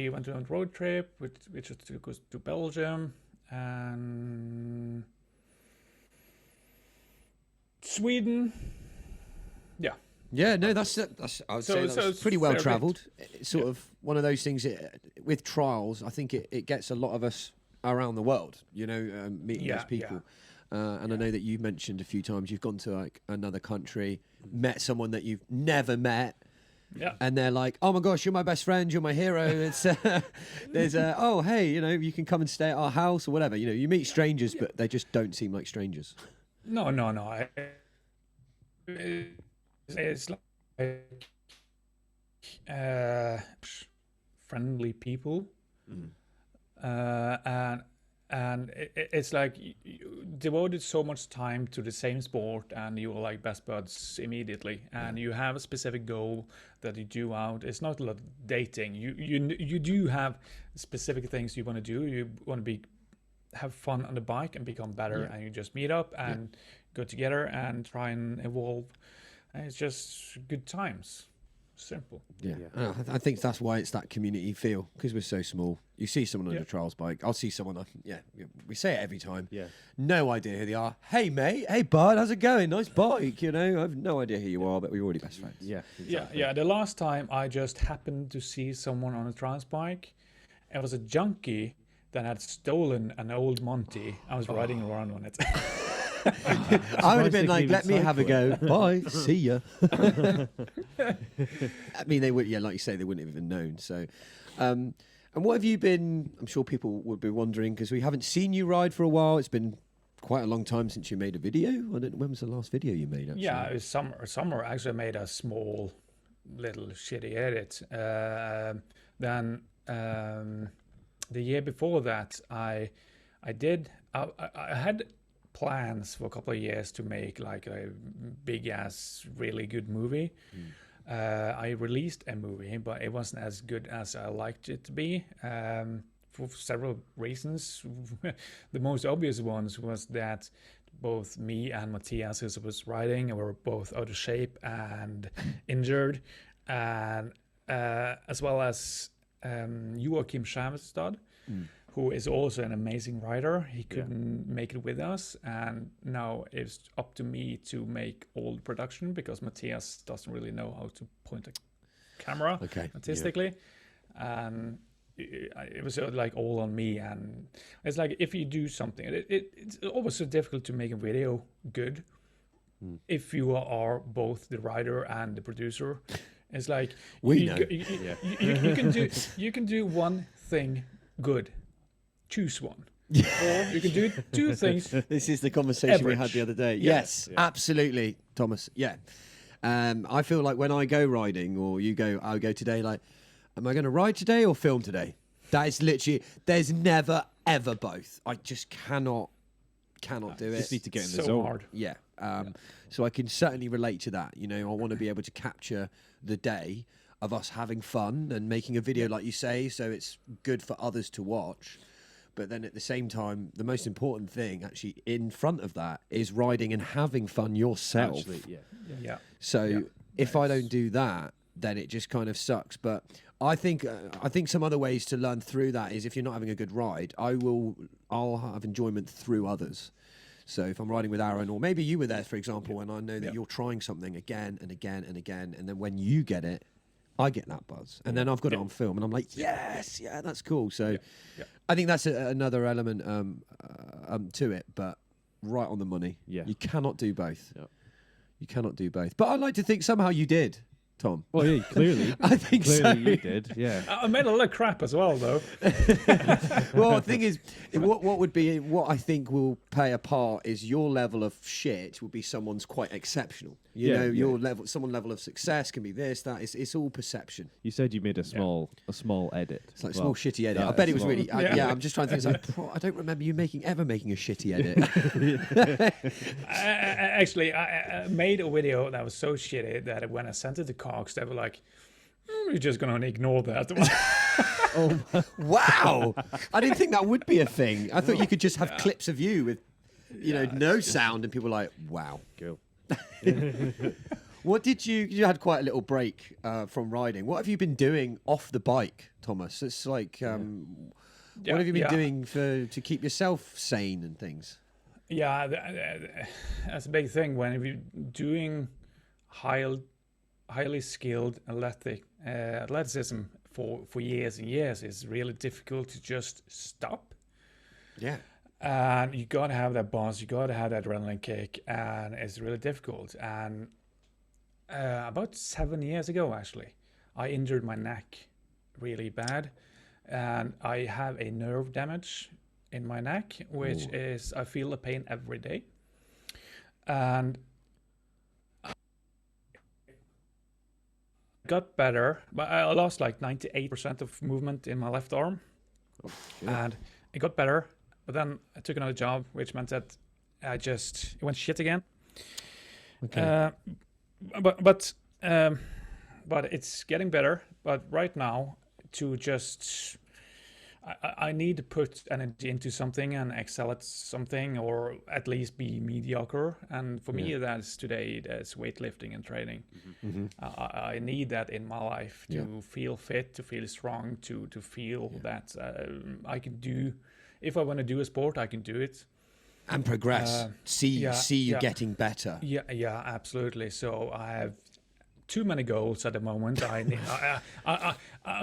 went on a road trip, which took us to Belgium and Sweden. Yeah, no, that's I would say that's pretty well travelled. It's sort of one of those things with trials. I think it gets a lot of us around the world, meeting those people. And I know that you've mentioned a few times you've gone to like another country, met someone that you've never met. Yeah. And they're like, oh my gosh, you're my best friend, you're my hero. It's oh hey, you can come and stay at our house or whatever. You meet strangers, but they just don't seem like strangers. No. It's like friendly people, and it's like you devoted so much time to the same sport, and you are like best buds immediately, and you have a specific goal that you do out. It's not a lot of dating. You do have specific things you want to do. You want to have fun on the bike and become better, and you just meet up and go together and try and evolve. And it's just good times. Simple. Yeah. I think that's why it's that community feel, because we're so small. You see someone on a trials bike, I'll see someone, we say it every time. Yeah. No idea who they are. Hey mate, hey bud, how's it going? Nice bike, I have no idea who you are, but we're already best friends. Yeah, exactly. Yeah. The last time I just happened to see someone on a trials bike, it was a junkie that had stolen an old Monty. I was riding around on it. I would have been like, let me have a go. Bye. See ya. I mean, they would, like you say, they wouldn't have even known. So, and what have you been, I'm sure people would be wondering, because we haven't seen you ride for a while. It's been quite a long time since you made a video. I don't know, when was the last video you made, actually? Yeah, it was summer. Actually, I made a small, little shitty edit. Then the year before that, I had plans for a couple of years to make like a big ass really good movie. I released a movie, but it wasn't as good as I liked it to be, for several reasons. The most obvious ones was that both me and Matthias, who was riding, were both out of shape and injured, and as well as Joachim Skjævestad, who is also an amazing rider. He couldn't make it with us, and now it's up to me to make all the production, because Matthias doesn't really know how to point a camera artistically. It was like all on me, and it's like if you do something, it's always so difficult to make a video good if you are both the rider and the producer. It's like you can do one thing good. Choose one. Or you can do two things. This is the conversation we had the other day. Yes, absolutely, Thomas. Yeah. I feel like when I go riding, or you go, I'll go today, like, am I going to ride today or film today? That is literally, there's never, ever both. I just cannot do it. Just need to get in the so zone. hard. Yeah. So I can certainly relate to that. I want to be able to capture the day of us having fun and making a video, like you say, so it's good for others to watch. But then at the same time, the most important thing actually in front of that is riding and having fun yourself. Actually, So if I don't do that, then it just kind of sucks. But I think some other ways to learn through that is, if you're not having a good ride, I'll have enjoyment through others. So if I'm riding with Aaron, or maybe you were there, for example, and I know that you're trying something again and again and again, and then when you get it, I get that buzz, and then I've got it on film, and I'm like, yes, that's cool. So I think that's another element to it, but right on the money. Yeah. You cannot do both. Yep. You cannot do both. But I'd like to think somehow you did, Tom. Well, yeah, clearly. I think clearly so. you did, yeah. I made a lot of crap as well, though. Well, the thing is, what I think will play a part is your level of shit will be someone's quite exceptional. You know, your level, someone level of success can be this, that. It's all perception. You said you made a small edit. It's like a small shitty edit. I bet it was really. I'm just trying to think. It's like, I don't remember you ever making a shitty edit. Actually, I made a video that was so shitty that when I sent it to Cox, they were like, "We're just gonna ignore that." Oh wow! I didn't think that would be a thing. I thought you could just have clips of you with, no sound, and people were like, "Wow, Cool." What did you had quite a little break from riding. What have you been doing off the bike, Thomas? It's like, what have you been doing to keep yourself sane and things? Yeah, that's a big thing when you're doing highly skilled athleticism for years and years. It's really difficult to just stop. Yeah. And you got to have that buzz, you got to have that adrenaline kick, and it's really difficult. And about 7 years ago, actually, I injured my neck really bad, and I have a nerve damage in my neck, which is, I feel the pain every day. And I got better, but I lost like 98% of movement in my left arm, and it got better. But then I took another job, which meant that it went shit again. Okay. But it's getting better. But right now, I need to put energy into something and excel at something, or at least be mediocre. And for me, that's weightlifting and training. Mm-hmm. I need that in my life to feel fit, to feel strong, to feel that I can do. If I want to do a sport, I can do it and progress. See you getting better. Yeah, absolutely. So I have too many goals at the moment. I'm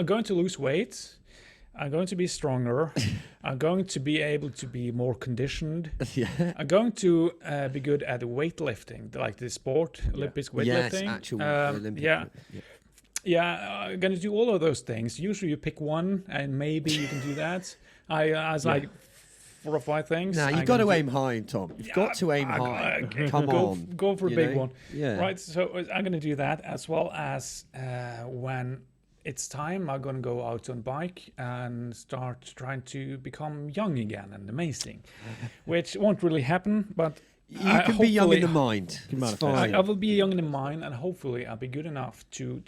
going to lose weight. I'm going to be stronger. I'm going to be able to be more conditioned. I'm going to be good at weightlifting, like the sport, Olympic weightlifting. Yes, actual Olympic. Yeah, I'm going to do all of those things. Usually you pick one and maybe you can do that. I was like 4 or 5 things. Now you've got to aim high, Tom. You've got to aim high. Come on. Go for a big one. Yeah. Right, so I'm going to do that, as well as when it's time, I'm going to go out on bike and start trying to become young again and amazing, which won't really happen, but you can be young in the mind. It's fine. I will be young in the mind, and hopefully I'll be good enough to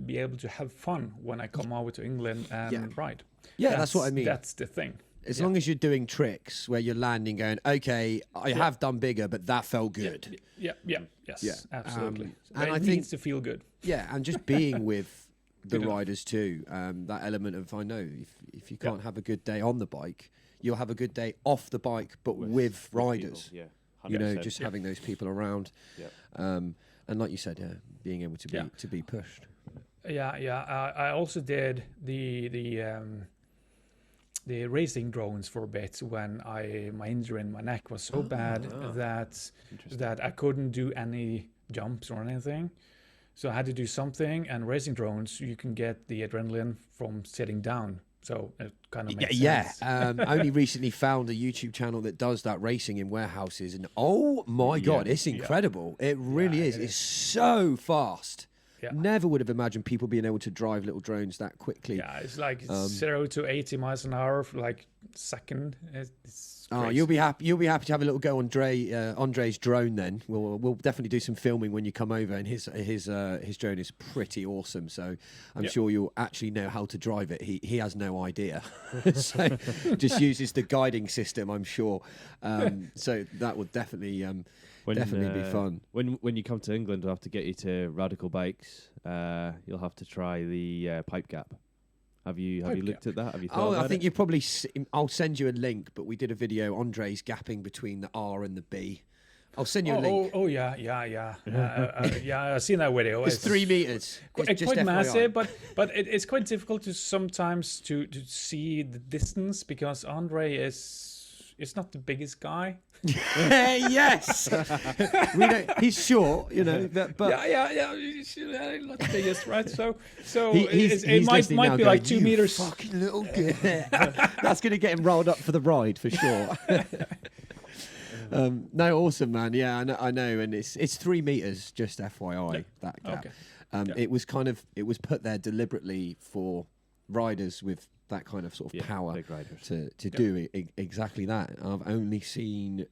be able to have fun when I come over to England and ride. Yeah, that's what I mean. That's the thing. As long as you're doing tricks where you're landing going, okay, I have done bigger, but that felt good. Yes, absolutely. And I it think needs to feel good. Yeah, and just being with the riders too, that element of, I know, if you can't have a good day on the bike, you'll have a good day off the bike, but with riders. People, just having those people around. And like you said, being able to be pushed. I also did the racing drones for a bit when my injury in my neck was so bad that I couldn't do any jumps or anything. So I had to do something, and racing drones, you can get the adrenaline from sitting down. So it kind of makes sense. I only recently found a YouTube channel that does that racing in warehouses, and oh my God, it's incredible. It really is. It's so fast. Yeah. Never would have imagined people being able to drive little drones that quickly. Yeah, it's like 0 to 80 miles an hour for like second. It's crazy. You'll be happy. You'll be happy to have a little go on Andre's drone. Then we'll definitely do some filming when you come over, and his drone is pretty awesome. So I'm sure you'll actually know how to drive it. He has no idea, so just uses the guiding system. I'm sure. So that would definitely. Definitely be fun. When you come to England, we'll have to get you to Radical Bikes. You'll have to try the pipe gap. Have you looked at that? Have you thought about I think you probably. I'll send you a link. But we did a video. Andre's gapping between the R and the B. I'll send you a link. Oh yeah. I've seen that video. It's 3 meters. It's quite massive, but it's quite difficult to sometimes to see the distance, because Andre is not the biggest guy. Yes, we know he's short, but he's not the biggest, right? So he's it might be going, like 2 meters. Fucking little kid. That's going to get him rolled up for the ride for sure. No, awesome, man. Yeah, I know, and it's 3 meters. Just FYI, that gap. Okay. It was put there deliberately for riders with that kind of sort of power big riders. to do exactly that. I've only seen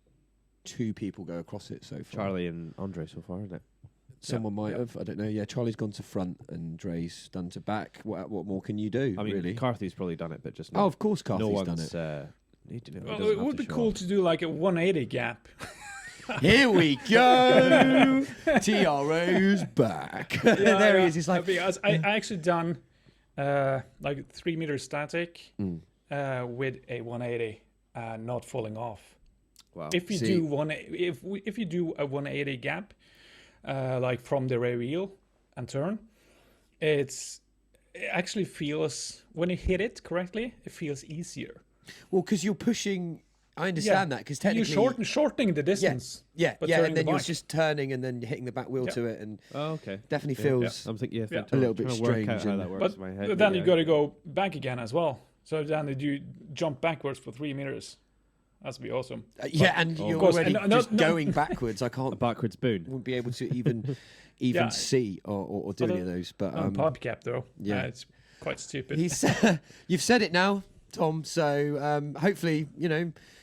2 people go across it so far. Charlie and Andre so far, isn't it? Someone might have. I don't know. Yeah, Charlie's gone to front and Dre's done to back. What more can you do? I mean, really? Carthy's probably done it, but just Oh, of course, Carthy's no done one's, it. Well, it would be cool to do like a 180 gap. Here we go. T.R.A.'s back. There he is. He's like, because I actually done like 3 meter static with a 180 not falling off. Wow. If you if you do a 180 gap, like from the rear wheel and turn, it actually feels, when you hit it correctly, it feels easier. well, because you're pushing. I understand that because technically you're shortening the distance. Yeah, but and then the you're bike. just turning and then hitting the back wheel to it, and Oh, okay. definitely feels. I'm thinking, a little bit trying to work out strange how and- that works But in my head. then you got to go back again as well. So then you jump backwards for 3 meters. That'd be awesome. And you're course, already and just going backwards. I a can't. backwards boon. Wouldn't be able to even Yeah. see or do any of those. But Pop cap though. yeah. It's quite stupid. You've said it now, Tom. So hopefully,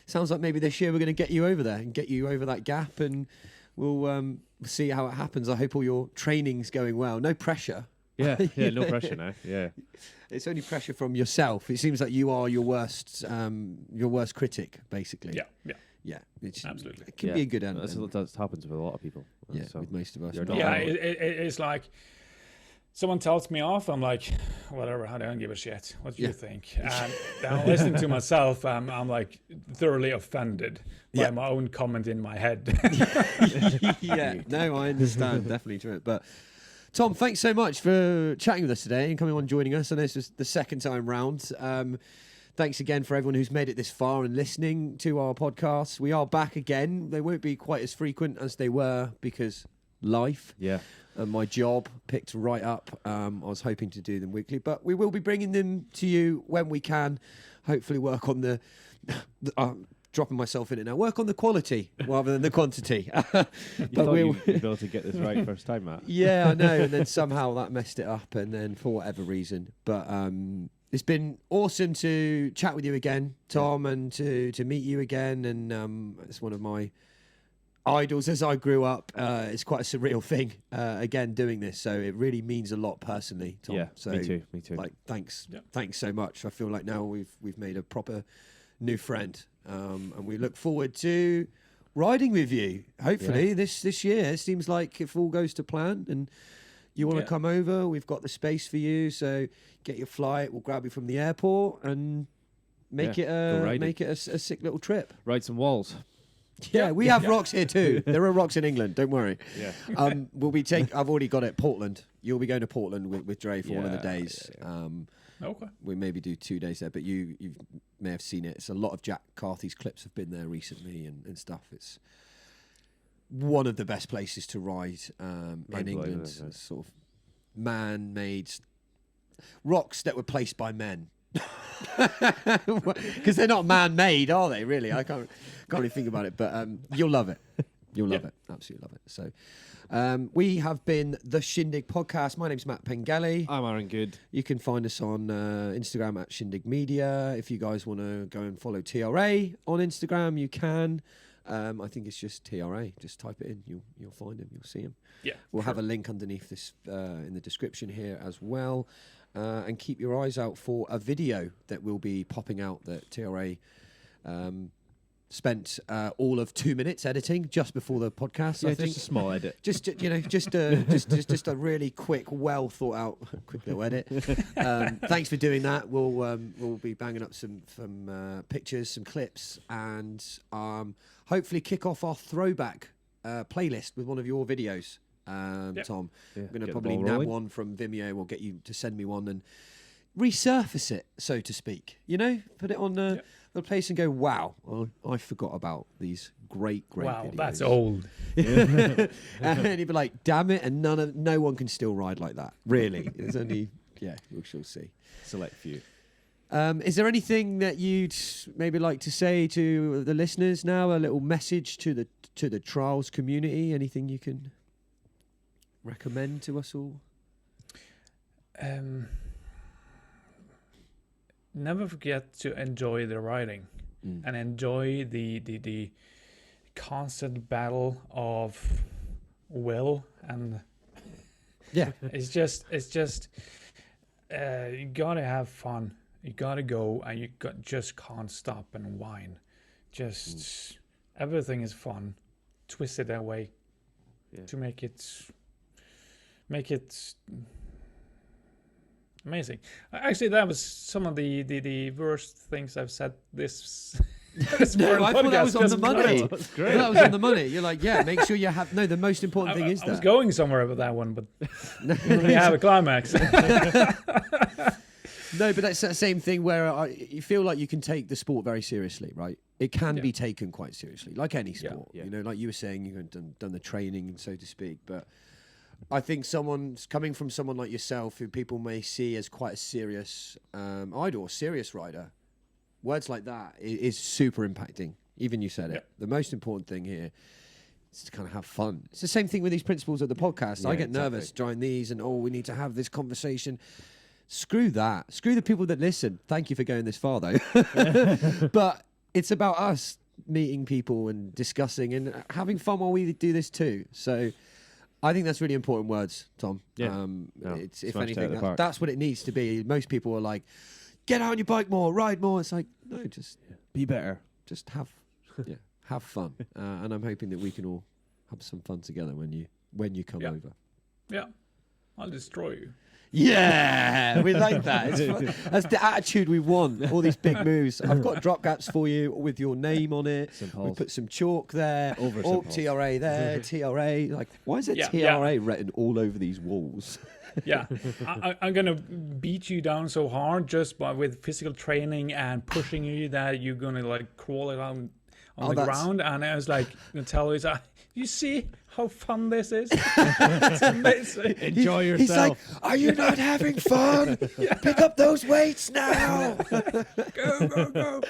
sounds like maybe this year we're going to get you over there and get you over that gap, and we'll see how it happens. I hope all your training's going well. No pressure. Yeah, no pressure now. Yeah. It's only pressure from yourself. It seems like you are your worst critic, basically. Yeah, It's, absolutely. It can be a good end. That happens with a lot of people. Yeah, So with most of us. you're But- not Yeah, alone. it's like someone tells me off, I'm like, whatever, I don't give a shit. What do you think? And then I'm listening to myself, I'm like thoroughly offended by my own comment in my head. Yeah, no, I understand. Definitely true. But Tom, thanks so much for chatting with us today and coming on, joining us. I know this is the second time round. Thanks again for everyone who's made it this far and listening to our podcast. We are back again. They won't be quite as frequent as they were because life and my job picked right up. I was hoping to do them weekly, but we will be bringing them to you when we can. Hopefully work on the dropping myself in it now. Work on the quality rather than the quantity. You thought you'd be able to get this right first time, Matt. Yeah, I know. And then somehow that messed it up, and then for whatever reason. But it's been awesome to chat with you again, Tom, and to meet you again. And it's one of my idols as I grew up. It's quite a surreal thing, again, doing this. So it really means a lot personally, Tom. Yeah, so, me too. Like, thanks so much. I feel like now we've made a proper new friend, and we look forward to riding with you. Hopefully this year. It seems like if all goes to plan and you want to come over, we've got the space for you. So get your flight. We'll grab you from the airport and make it a sick little trip. Ride some walls. Yeah, we have rocks here too. There are rocks in England. Don't worry. Yeah. I've already got it. Portland. You'll be going to Portland with Dre for one of the days. Okay. We maybe do 2 days there, but you may have seen it. It's a lot of Jack Carthy's clips have been there recently and stuff. It's one of the best places to ride in England. Sort of man-made rocks that were placed by men. Because they're not man-made, are they? Really, I can't really think about it. But you'll love it. You'll love it. Absolutely love it. So we have been the Shindig Podcast. My name's Matt Pengelly. I'm Aaron Good. You can find us on Instagram at Shindig Media. If you guys want to go and follow T.R.A. on Instagram, you can. I think it's just T.R.A. Just type it in. You'll find him. You'll see him. Yeah. We'll have a link underneath this in the description here as well. And keep your eyes out for a video that will be popping out that T.R.A. Spent all of 2 minutes editing just before the podcast. Yeah, I think just a small edit. just a really quick, well thought out, quick little edit. Thanks for doing that. We'll be banging up some pictures, some clips, and hopefully kick off our throwback playlist with one of your videos. Tom, I'm going to probably nab one from Vimeo. We'll get you to send me one and resurface it, so to speak. Put it on the place and go, wow, I forgot about these great Wow, videos. that's old. And you'd be like, damn it, and no one can still ride like that. Really. It's only, we shall see. Select few. Is there anything that you'd maybe like to say to the listeners now? A little message to the trials community? Anything you can recommend to us all? Never forget to enjoy the riding and enjoy the constant battle of will, and it's just you gotta have fun. You gotta go, and you just can't stop and whine. Just everything is fun. Twist it that way to make it amazing. Actually, that was some of the worst things I've said this. No, I thought that was on the money. That's great. That was on the money. You're like, make sure you have. No, the most important thing is that. I was going somewhere with that one, but we have a climax. No, but that's that same thing where you feel like you can take the sport very seriously, right? It can be taken quite seriously, like any sport. You know, like you were saying, you've done the training, so to speak. But I think someone's coming from someone like yourself, who people may see as quite a serious idol, serious rider. Words like that is super impacting. Even you said it. The most important thing here is to kind of have fun. It's the same thing with these principles of the podcast. I get nervous during these, and we need to have this conversation. Screw that. Screw the people that listen. Thank you for going this far, though. But it's about us meeting people and discussing and having fun while we do this too. So I think that's really important words, Tom. Yeah. It's if anything, that's what it needs to be. Most people are like, get out on your bike more, ride more. It's like, no, just be better. Just have fun. And I'm hoping that we can all have some fun together when you come over. Yeah, I'll destroy you. Yeah, we like that. That's the attitude we want. All these big moves. I've got drop caps for you with your name on it. We put some chalk there. T.R.A. there. T.R.A. Like, why is it T.R.A. written all over these walls? Yeah, I'm gonna beat you down so hard just with physical training and pushing you that you're gonna like crawl around on the ground. And I was like, tell you, you see how fun this is? It's amazing. Enjoy yourself. He's like, are you not having fun? Pick up those weights now. Go.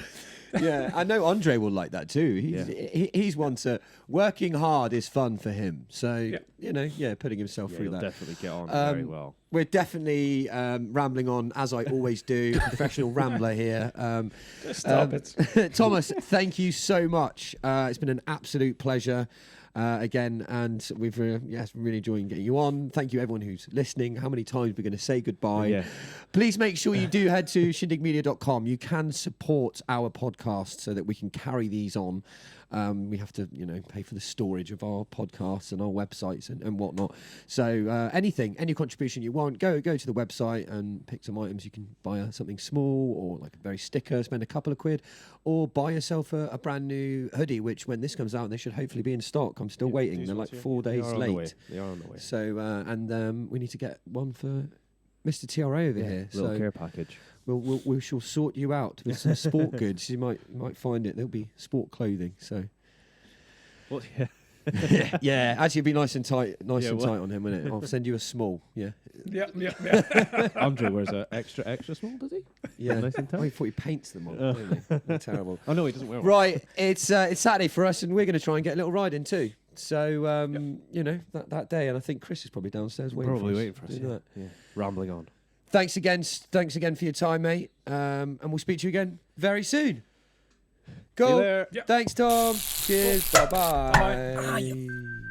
Yeah, I know Andre will like that too. He's one to working hard is fun for him. So putting himself through that. Definitely get on very well. We're definitely rambling on as I always do. Professional rambler here. Just stop it, Thomas. Thank you so much. It's been an absolute pleasure. Again, and we've really enjoying getting you on. Thank you everyone who's listening. How many times we're going to say goodbye? Please make sure you do head to shindigmedia.com. You can support our podcast so that we can carry these on. We have to, pay for the storage of our podcasts and our websites and whatnot. So any contribution you want, go to the website and pick some items. You can buy something small or like a very sticker, spend a couple of quid, or buy yourself a brand new hoodie, which when this comes out, they should hopefully be in stock. I'm still waiting. They're like 4 days late. They are on the way. So, and we need to get one for Mr. T.R.A. over here. Little care package. We shall sort you out with some sport goods. You might find it. There'll be sport clothing. So, well, yeah. Actually, it'd be nice and tight on him, wouldn't it? I'll send you a small. Yeah. Andre wears an extra small, does he? Yeah. Nice and tight. I thought he paints them on. They're terrible. Oh no, he doesn't wear one. Right. It's Saturday for us, and we're going to try and get a little ride in too. So that day, and I think Chris is probably downstairs waiting for us. Yeah. Rambling on. Thanks again for your time, mate. And we'll speak to you again very soon. Cool. Yeah. Thanks, Tom. Cheers. Bye-bye. Bye.